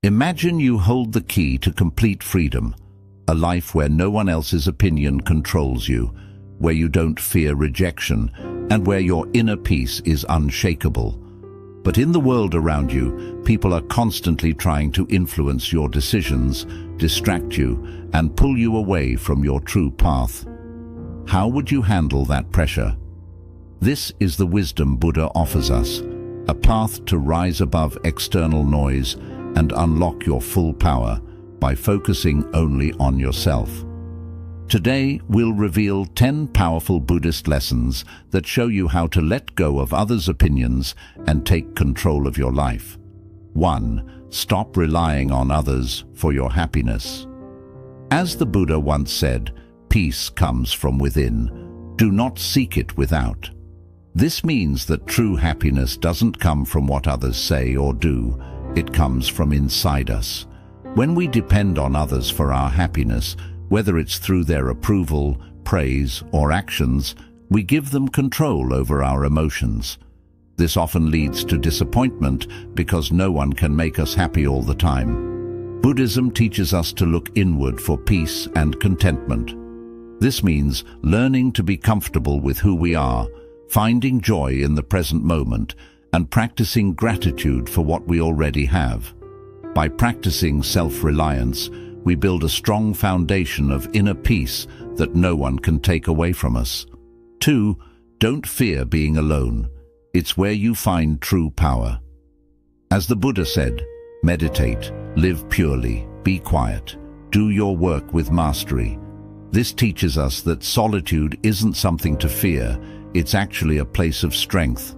Imagine you hold the key to complete freedom, a life where no one else's opinion controls you, where you don't fear rejection, and where your inner peace is unshakable. But in the world around you, people are constantly trying to influence your decisions, distract you, and pull you away from your true path. How would you handle that pressure? This is the wisdom Buddha offers us, a path to rise above external noise and unlock your full power by focusing only on yourself. Today, we'll reveal 10 powerful Buddhist lessons that show you how to let go of others' opinions and take control of your life. 1. Stop relying on others for your happiness. As the Buddha once said, peace comes from within. Do not seek it without. This means that true happiness doesn't come from what others say or do. It comes from inside us. When we depend on others for our happiness, whether it's through their approval, praise, or actions, we give them control over our emotions. This often leads to disappointment because no one can make us happy all the time. Buddhism teaches us to look inward for peace and contentment. This means learning to be comfortable with who we are, finding joy in the present moment, and practicing gratitude for what we already have. By practicing self-reliance, we build a strong foundation of inner peace that no one can take away from us. 2. Don't fear being alone. It's where you find true power. As the Buddha said, meditate, live purely, be quiet, do your work with mastery. This teaches us that solitude isn't something to fear, it's actually a place of strength.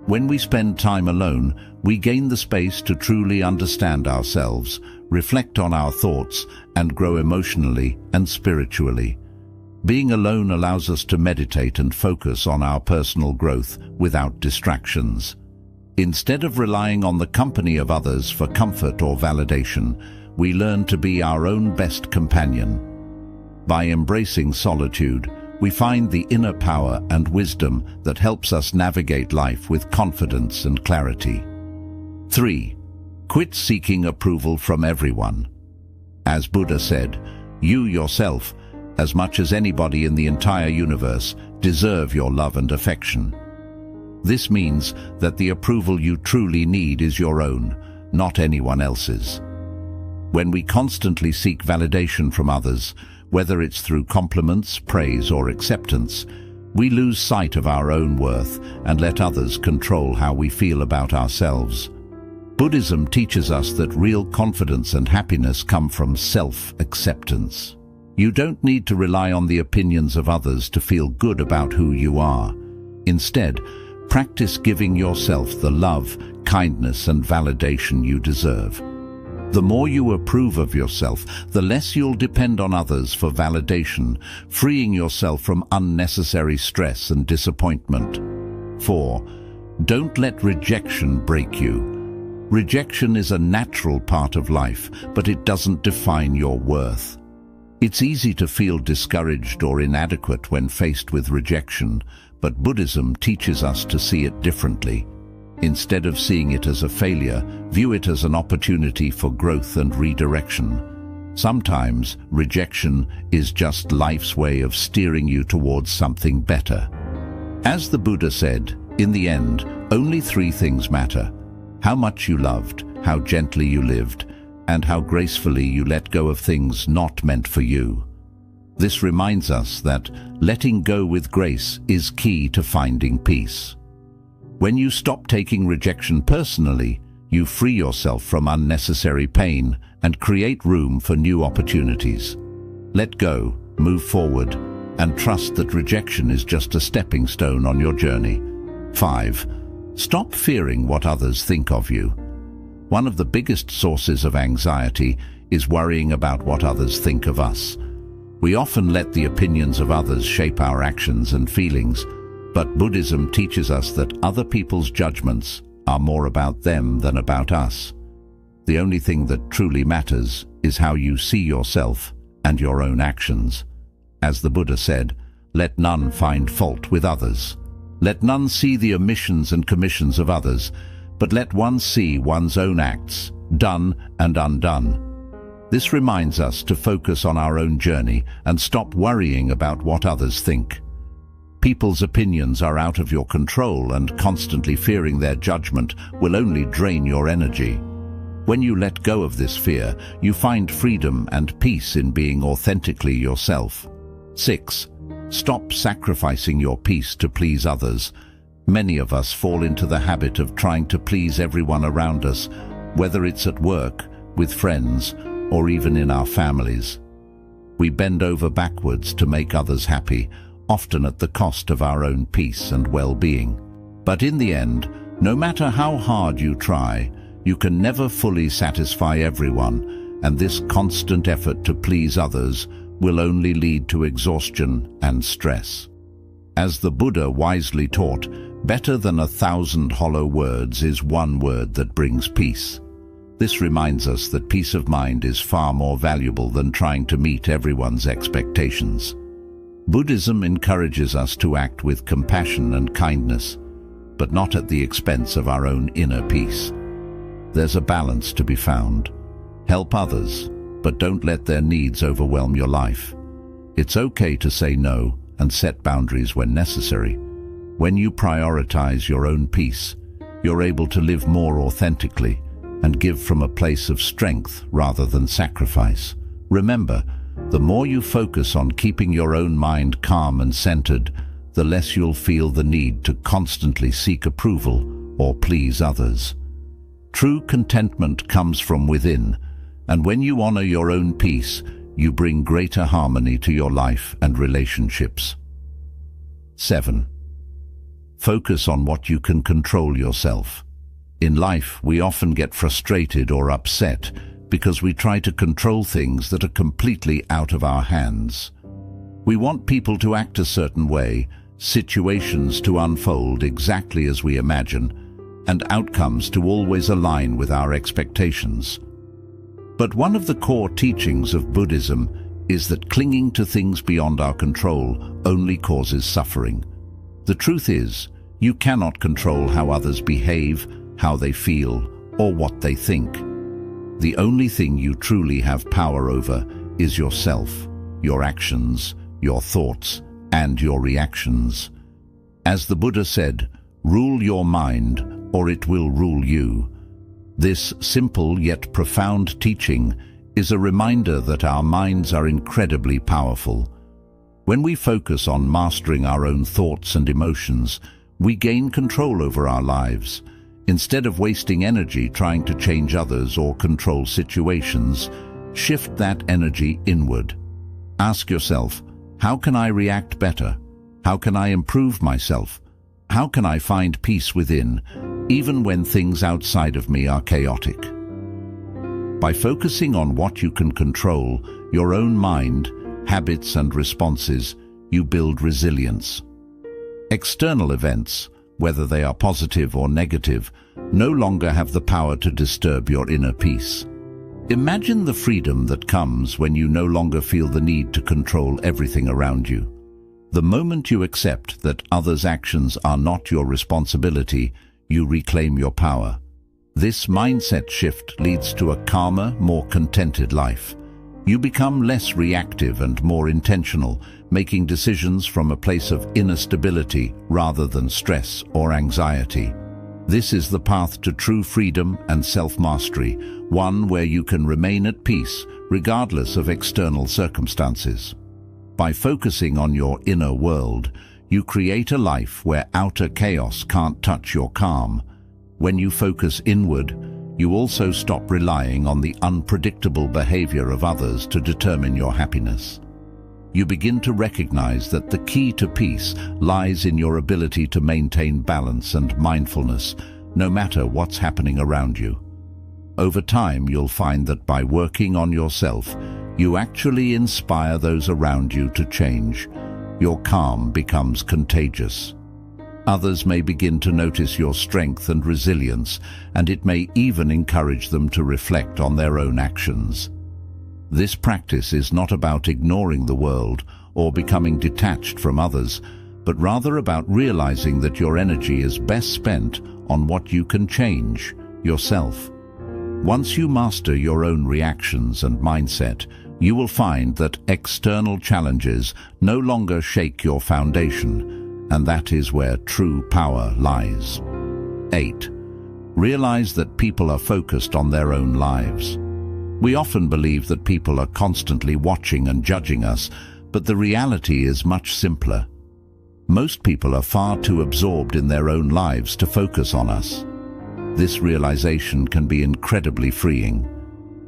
When we spend time alone, we gain the space to truly understand ourselves, reflect on our thoughts, and grow emotionally and spiritually. Being alone allows us to meditate and focus on our personal growth without distractions. Instead of relying on the company of others for comfort or validation, we learn to be our own best companion. By embracing solitude, we find the inner power and wisdom that helps us navigate life with confidence and clarity. 3. Quit seeking approval from everyone. As Buddha said, you yourself, as much as anybody in the entire universe, deserve your love and affection. This means that the approval you truly need is your own, not anyone else's. When we constantly seek validation from others, whether it's through compliments, praise, or acceptance, we lose sight of our own worth and let others control how we feel about ourselves. Buddhism teaches us that real confidence and happiness come from self-acceptance. You don't need to rely on the opinions of others to feel good about who you are. Instead, practice giving yourself the love, kindness, and validation you deserve. The more you approve of yourself, the less you'll depend on others for validation, freeing yourself from unnecessary stress and disappointment. 4. Don't let rejection break you. Rejection is a natural part of life, but it doesn't define your worth. It's easy to feel discouraged or inadequate when faced with rejection, but Buddhism teaches us to see it differently. Instead of seeing it as a failure, view it as an opportunity for growth and redirection. Sometimes, rejection is just life's way of steering you towards something better. As the Buddha said, in the end, only 3 things matter: how much you loved, how gently you lived, and how gracefully you let go of things not meant for you. This reminds us that letting go with grace is key to finding peace. When you stop taking rejection personally, you free yourself from unnecessary pain and create room for new opportunities. Let go, move forward, and trust that rejection is just a stepping stone on your journey. 5. Stop fearing what others think of you. One of the biggest sources of anxiety is worrying about what others think of us. We often let the opinions of others shape our actions and feelings, but Buddhism teaches us that other people's judgments are more about them than about us. The only thing that truly matters is how you see yourself and your own actions. As the Buddha said, let none find fault with others. Let none see the omissions and commissions of others, but let one see one's own acts done and undone. This reminds us to focus on our own journey and stop worrying about what others think. People's opinions are out of your control, and constantly fearing their judgment will only drain your energy. When you let go of this fear, you find freedom and peace in being authentically yourself. 6. Stop sacrificing your peace to please others. Many of us fall into the habit of trying to please everyone around us, whether it's at work, with friends, or even in our families. We bend over backwards to make others happy, often at the cost of our own peace and well-being. But in the end, no matter how hard you try, you can never fully satisfy everyone, and this constant effort to please others will only lead to exhaustion and stress. As the Buddha wisely taught, better than 1,000 hollow words is one word that brings peace. This reminds us that peace of mind is far more valuable than trying to meet everyone's expectations. Buddhism encourages us to act with compassion and kindness, but not at the expense of our own inner peace. There's a balance to be found. Help others, but don't let their needs overwhelm your life. It's okay to say no and set boundaries when necessary. When you prioritize your own peace, you're able to live more authentically and give from a place of strength rather than sacrifice. Remember, the more you focus on keeping your own mind calm and centered, the less you'll feel the need to constantly seek approval or please others. True contentment comes from within, and when you honor your own peace, you bring greater harmony to your life and relationships. 7. Focus on what you can control yourself. In life, we often get frustrated or upset because we try to control things that are completely out of our hands. We want people to act a certain way, situations to unfold exactly as we imagine, and outcomes to always align with our expectations. But one of the core teachings of Buddhism is that clinging to things beyond our control only causes suffering. The truth is, you cannot control how others behave, how they feel, or what they think. The only thing you truly have power over is yourself, your actions, your thoughts, and your reactions. As the Buddha said, rule your mind, or it will rule you. This simple yet profound teaching is a reminder that our minds are incredibly powerful. When we focus on mastering our own thoughts and emotions, we gain control over our lives. Instead of wasting energy trying to change others or control situations, shift that energy inward. Ask yourself, how can I react better? How can I improve myself? How can I find peace within, even when things outside of me are chaotic? By focusing on what you can control, your own mind, habits and responses, you build resilience. External events, whether they are positive or negative, no longer have the power to disturb your inner peace. Imagine the freedom that comes when you no longer feel the need to control everything around you. The moment you accept that others' actions are not your responsibility, you reclaim your power. This mindset shift leads to a calmer, more contented life. You become less reactive and more intentional, making decisions from a place of inner stability rather than stress or anxiety. This is the path to true freedom and self-mastery, one where you can remain at peace regardless of external circumstances. By focusing on your inner world, you create a life where outer chaos can't touch your calm. When you focus inward, you also stop relying on the unpredictable behavior of others to determine your happiness. You begin to recognize that the key to peace lies in your ability to maintain balance and mindfulness, no matter what's happening around you. Over time, you'll find that by working on yourself, you actually inspire those around you to change. Your calm becomes contagious. Others may begin to notice your strength and resilience, and it may even encourage them to reflect on their own actions. This practice is not about ignoring the world or becoming detached from others, but rather about realizing that your energy is best spent on what you can change, yourself. Once you master your own reactions and mindset, you will find that external challenges no longer shake your foundation, and that is where true power lies. 8. Realize that people are focused on their own lives. We often believe that people are constantly watching and judging us, but the reality is much simpler. Most people are far too absorbed in their own lives to focus on us. This realization can be incredibly freeing.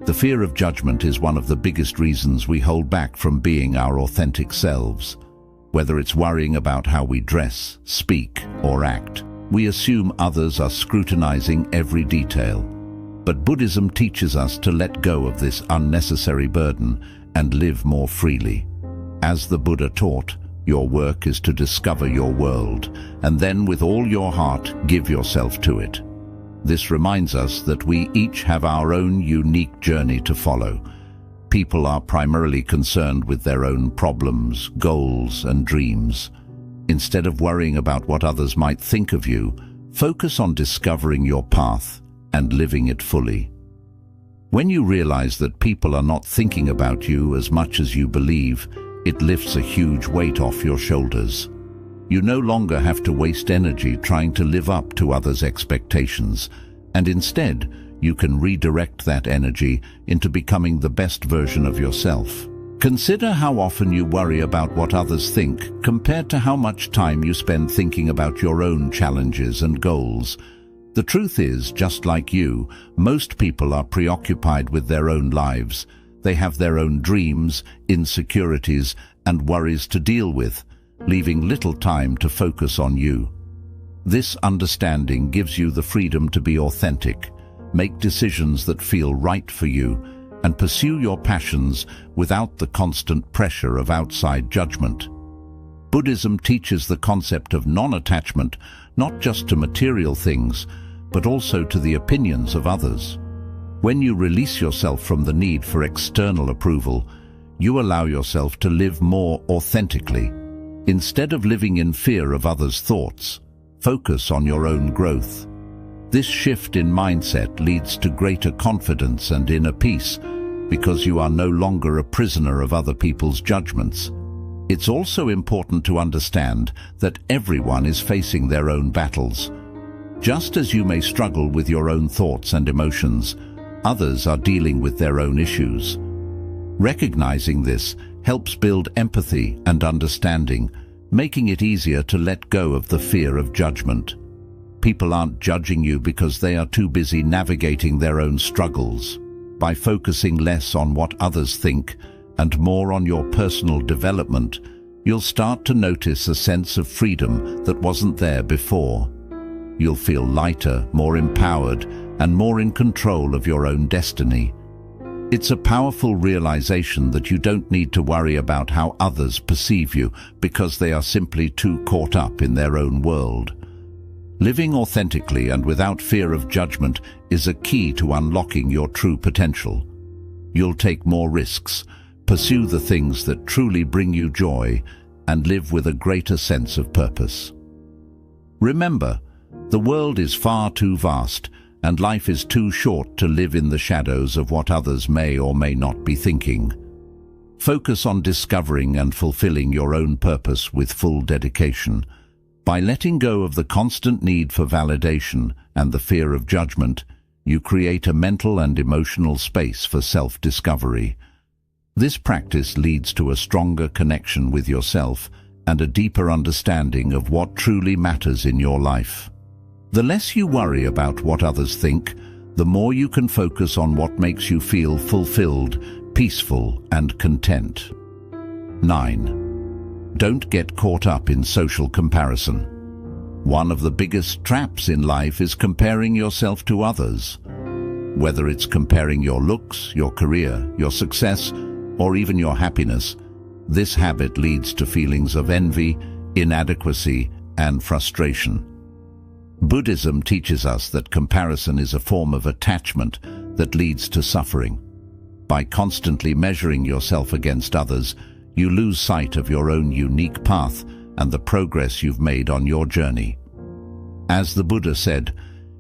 The fear of judgment is one of the biggest reasons we hold back from being our authentic selves. Whether it's worrying about how we dress, speak, or act, we assume others are scrutinizing every detail. But Buddhism teaches us to let go of this unnecessary burden and live more freely. As the Buddha taught, your work is to discover your world, and then with all your heart give yourself to it. This reminds us that we each have our own unique journey to follow. People are primarily concerned with their own problems, goals, and dreams. Instead of worrying about what others might think of you, focus on discovering your path and living it fully. When you realize that people are not thinking about you as much as you believe, it lifts a huge weight off your shoulders. You no longer have to waste energy trying to live up to others' expectations, and instead, you can redirect that energy into becoming the best version of yourself. Consider how often you worry about what others think compared to how much time you spend thinking about your own challenges and goals. The truth is, just like you, most people are preoccupied with their own lives. They have their own dreams, insecurities, and worries to deal with, leaving little time to focus on you. This understanding gives you the freedom to be authentic, make decisions that feel right for you, and pursue your passions without the constant pressure of outside judgment. Buddhism teaches the concept of non-attachment not just to material things, but also to the opinions of others. When you release yourself from the need for external approval, you allow yourself to live more authentically. Instead of living in fear of others' thoughts, focus on your own growth. This shift in mindset leads to greater confidence and inner peace because you are no longer a prisoner of other people's judgments. It's also important to understand that everyone is facing their own battles. Just as you may struggle with your own thoughts and emotions, others are dealing with their own issues. Recognizing this helps build empathy and understanding, making it easier to let go of the fear of judgment. People aren't judging you because they are too busy navigating their own struggles. By focusing less on what others think and more on your personal development, you'll start to notice a sense of freedom that wasn't there before. You'll feel lighter, more empowered, and more in control of your own destiny. It's a powerful realization that you don't need to worry about how others perceive you because they are simply too caught up in their own world. Living authentically and without fear of judgment is a key to unlocking your true potential. You'll take more risks, pursue the things that truly bring you joy, and live with a greater sense of purpose. Remember, the world is far too vast, and life is too short to live in the shadows of what others may or may not be thinking. Focus on discovering and fulfilling your own purpose with full dedication. By letting go of the constant need for validation and the fear of judgment, you create a mental and emotional space for self-discovery. This practice leads to a stronger connection with yourself and a deeper understanding of what truly matters in your life. The less you worry about what others think, the more you can focus on what makes you feel fulfilled, peaceful, and content. 9. Don't get caught up in social comparison. One of the biggest traps in life is comparing yourself to others. Whether it's comparing your looks, your career, your success, or even your happiness, this habit leads to feelings of envy, inadequacy, and frustration. Buddhism teaches us that comparison is a form of attachment that leads to suffering. By constantly measuring yourself against others, you lose sight of your own unique path and the progress you've made on your journey. As the Buddha said,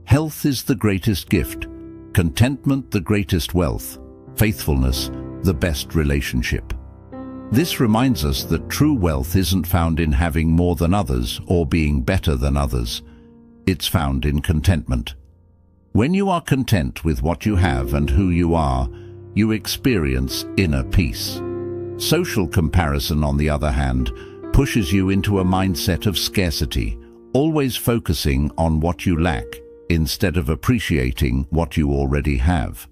"Health is the greatest gift. Contentment, the greatest wealth. Faithfulness, the best relationship. This reminds us that true wealth isn't found in having more than others or being better than others. It's found in contentment. When you are content with what you have and who you are, you experience inner peace. Social comparison, on the other hand, pushes you into a mindset of scarcity, always focusing on what you lack instead of appreciating what you already have.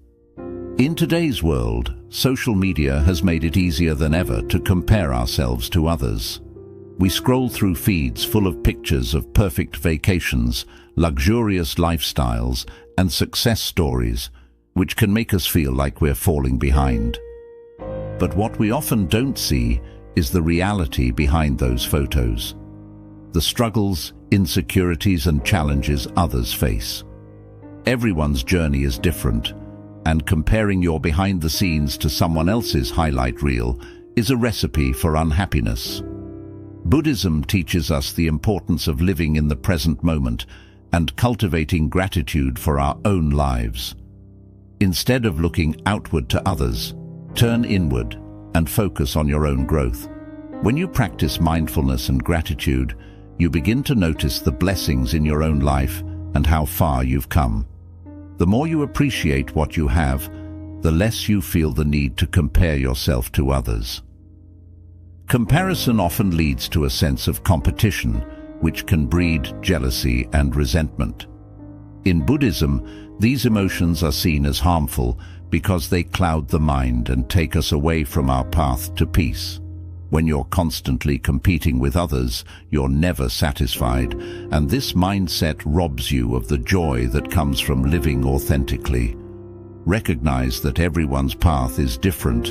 In today's world, social media has made it easier than ever to compare ourselves to others. We scroll through feeds full of pictures of perfect vacations, luxurious lifestyles, and success stories, which can make us feel like we're falling behind. But what we often don't see is the reality behind those photos. The struggles, insecurities, and challenges others face. Everyone's journey is different, and comparing your behind the scenes to someone else's highlight reel is a recipe for unhappiness. Buddhism teaches us the importance of living in the present moment and cultivating gratitude for our own lives. Instead of looking outward to others, turn inward and focus on your own growth. When you practice mindfulness and gratitude, you begin to notice the blessings in your own life and how far you've come. The more you appreciate what you have, the less you feel the need to compare yourself to others. Comparison often leads to a sense of competition, which can breed jealousy and resentment. In Buddhism, these emotions are seen as harmful because they cloud the mind and take us away from our path to peace. When you're constantly competing with others, you're never satisfied, and this mindset robs you of the joy that comes from living authentically. Recognize that everyone's path is different,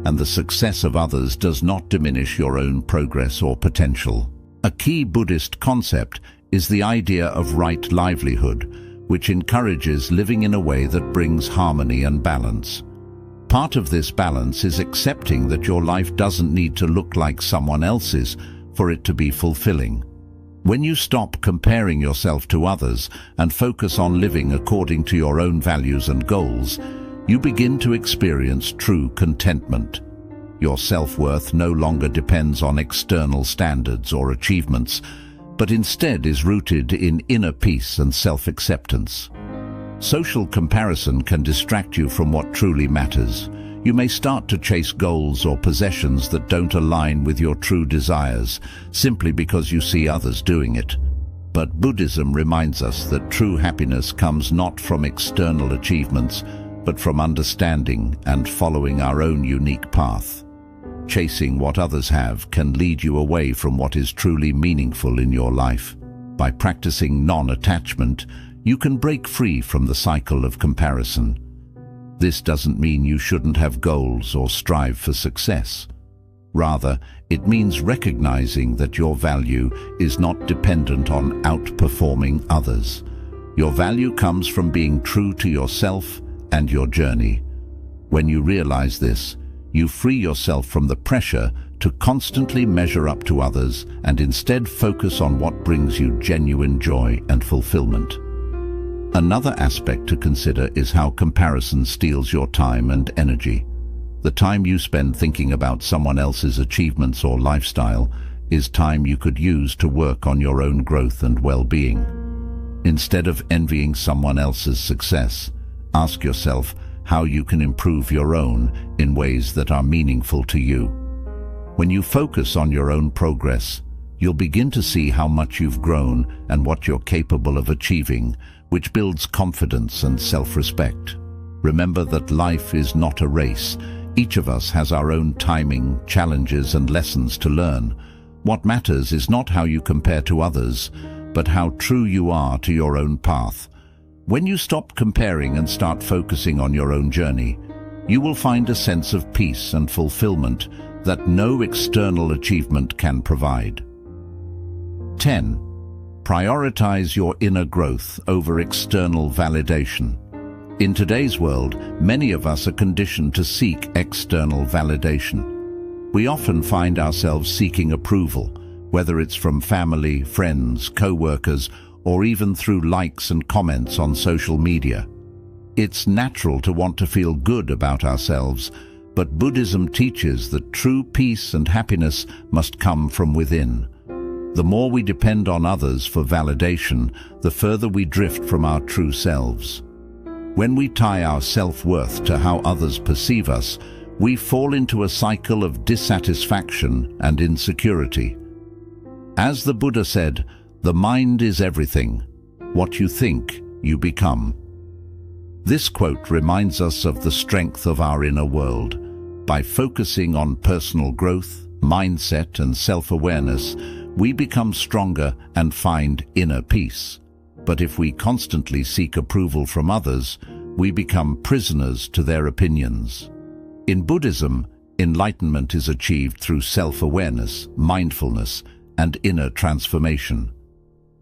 and the success of others does not diminish your own progress or potential. A key Buddhist concept is the idea of right livelihood, which encourages living in a way that brings harmony and balance. Part of this balance is accepting that your life doesn't need to look like someone else's for it to be fulfilling. When you stop comparing yourself to others and focus on living according to your own values and goals, you begin to experience true contentment. Your self-worth no longer depends on external standards or achievements, but instead is rooted in inner peace and self-acceptance. Social comparison can distract you from what truly matters. You may start to chase goals or possessions that don't align with your true desires, simply because you see others doing it. But Buddhism reminds us that true happiness comes not from external achievements, but from understanding and following our own unique path. Chasing what others have can lead you away from what is truly meaningful in your life. By practicing non-attachment, you can break free from the cycle of comparison. This doesn't mean you shouldn't have goals or strive for success. Rather, it means recognizing that your value is not dependent on outperforming others. Your value comes from being true to yourself and your journey. When you realize this, you free yourself from the pressure to constantly measure up to others and instead focus on what brings you genuine joy and fulfillment. Another aspect to consider is how comparison steals your time and energy. The time you spend thinking about someone else's achievements or lifestyle is time you could use to work on your own growth and well-being. Instead of envying someone else's success, ask yourself how you can improve your own in ways that are meaningful to you. When you focus on your own progress, you'll begin to see how much you've grown and what you're capable of achieving, which builds confidence and self-respect. Remember that life is not a race. Each of us has our own timing, challenges, and lessons to learn. What matters is not how you compare to others, but how true you are to your own path. When you stop comparing and start focusing on your own journey, you will find a sense of peace and fulfillment that no external achievement can provide. 10. Prioritize your inner growth over external validation. In today's world, many of us are conditioned to seek external validation. We often find ourselves seeking approval, whether it's from family, friends, co-workers, or even through likes and comments on social media. It's natural to want to feel good about ourselves, but Buddhism teaches that true peace and happiness must come from within. The more we depend on others for validation, the further we drift from our true selves. When we tie our self-worth to how others perceive us, we fall into a cycle of dissatisfaction and insecurity. As the Buddha said, "The mind is everything. What you think, you become." This quote reminds us of the strength of our inner world. By focusing on personal growth, mindset, and self-awareness, we become stronger and find inner peace. But if we constantly seek approval from others, we become prisoners to their opinions. In Buddhism, enlightenment is achieved through self-awareness, mindfulness, and inner transformation.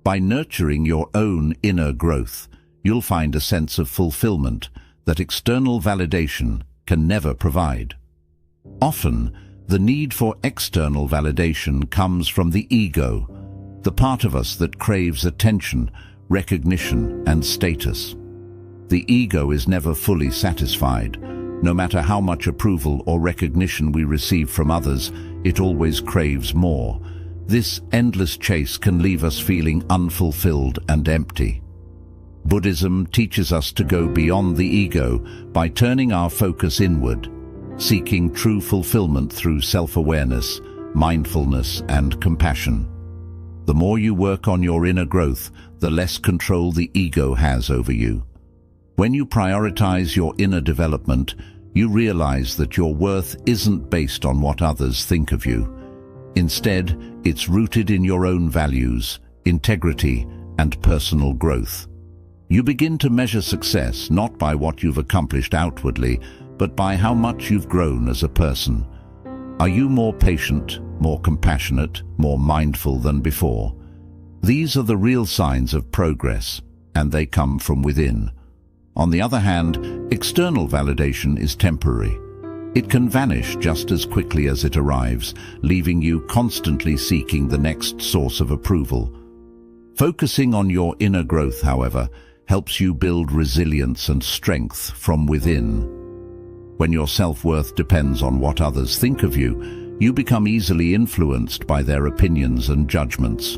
By nurturing your own inner growth, you'll find a sense of fulfillment that external validation can never provide. Often, the need for external validation comes from the ego, the part of us that craves attention, recognition, and status. The ego is never fully satisfied. No matter how much approval or recognition we receive from others, it always craves more. This endless chase can leave us feeling unfulfilled and empty. Buddhism teaches us to go beyond the ego by turning our focus inward, seeking true fulfillment through self-awareness, mindfulness, and compassion. The more you work on your inner growth, the less control the ego has over you. When you prioritize your inner development, you realize that your worth isn't based on what others think of you. Instead, it's rooted in your own values, integrity, and personal growth. You begin to measure success not by what you've accomplished outwardly, but by how much you've grown as a person. Are you more patient, more compassionate, more mindful than before? These are the real signs of progress, and they come from within. On the other hand, external validation is temporary. It can vanish just as quickly as it arrives, leaving you constantly seeking the next source of approval. Focusing on your inner growth, however, helps you build resilience and strength from within. When your self-worth depends on what others think of you, you become easily influenced by their opinions and judgments.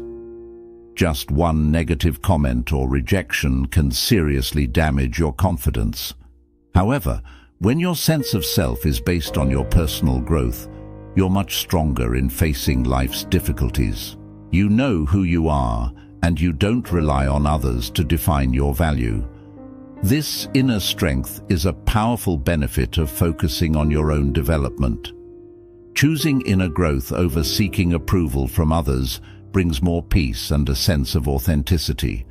Just one negative comment or rejection can seriously damage your confidence. However, when your sense of self is based on your personal growth, you're much stronger in facing life's difficulties. You know who you are, and you don't rely on others to define your value. This inner strength is a powerful benefit of focusing on your own development. Choosing inner growth over seeking approval from others brings more peace and a sense of authenticity.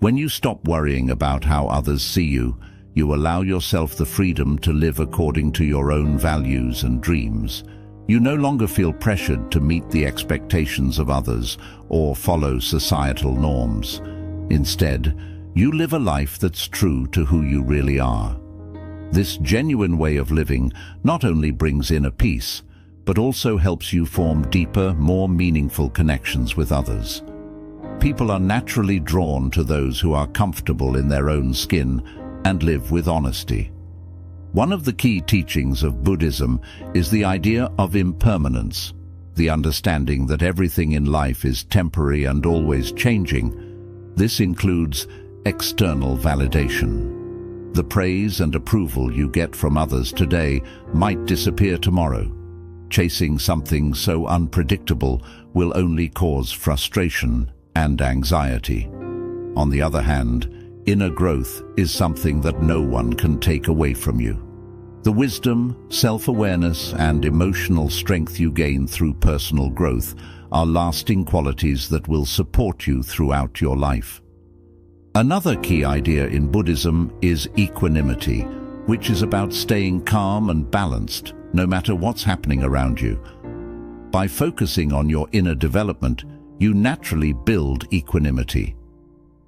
When you stop worrying about how others see you, you allow yourself the freedom to live according to your own values and dreams. You no longer feel pressured to meet the expectations of others or follow societal norms. Instead, you live a life that's true to who you really are. This genuine way of living not only brings inner peace, but also helps you form deeper, more meaningful connections with others. People are naturally drawn to those who are comfortable in their own skin and live with honesty. One of the key teachings of Buddhism is the idea of impermanence, the understanding that everything in life is temporary and always changing. This includes external validation. The praise and approval you get from others today might disappear tomorrow. Chasing something so unpredictable will only cause frustration and anxiety. On the other hand, inner growth is something that no one can take away from you. The wisdom, self-awareness, and emotional strength you gain through personal growth are lasting qualities that will support you throughout your life. Another key idea in Buddhism is equanimity, which is about staying calm and balanced no matter what's happening around you. By focusing on your inner development, you naturally build equanimity.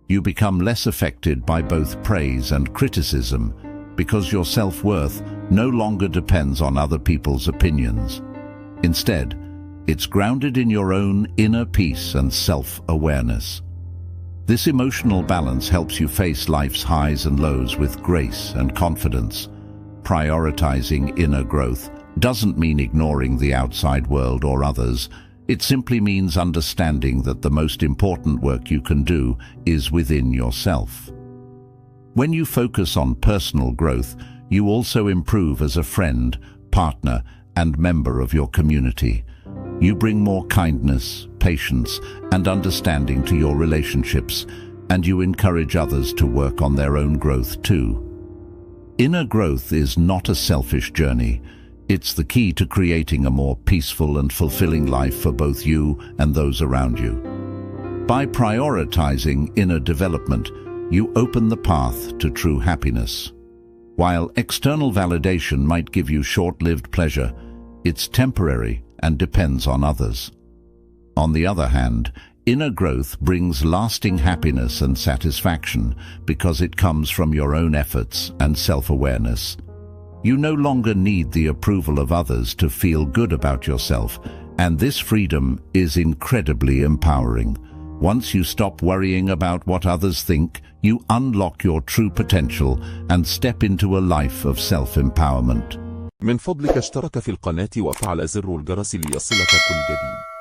You become less affected by both praise and criticism because your self-worth no longer depends on other people's opinions. Instead, it's grounded in your own inner peace and self-awareness. This emotional balance helps you face life's highs and lows with grace and confidence. Prioritizing inner growth doesn't mean ignoring the outside world or others. It simply means understanding that the most important work you can do is within yourself. When you focus on personal growth, you also improve as a friend, partner, and member of your community. You bring more kindness, patience, and understanding to your relationships, and you encourage others to work on their own growth too. Inner growth is not a selfish journey. It's the key to creating a more peaceful and fulfilling life for both you and those around you. By prioritizing inner development, you open the path to true happiness. While external validation might give you short-lived pleasure, it's temporary and depends on others. On the other hand, inner growth brings lasting happiness and satisfaction because it comes from your own efforts and self-awareness. You no longer need the approval of others to feel good about yourself, and this freedom is incredibly empowering. Once you stop worrying about what others think, you unlock your true potential and step into a life of self-empowerment. من فضلك اشترك في القناة وفعل زر الجرس ليصلك كل جديد.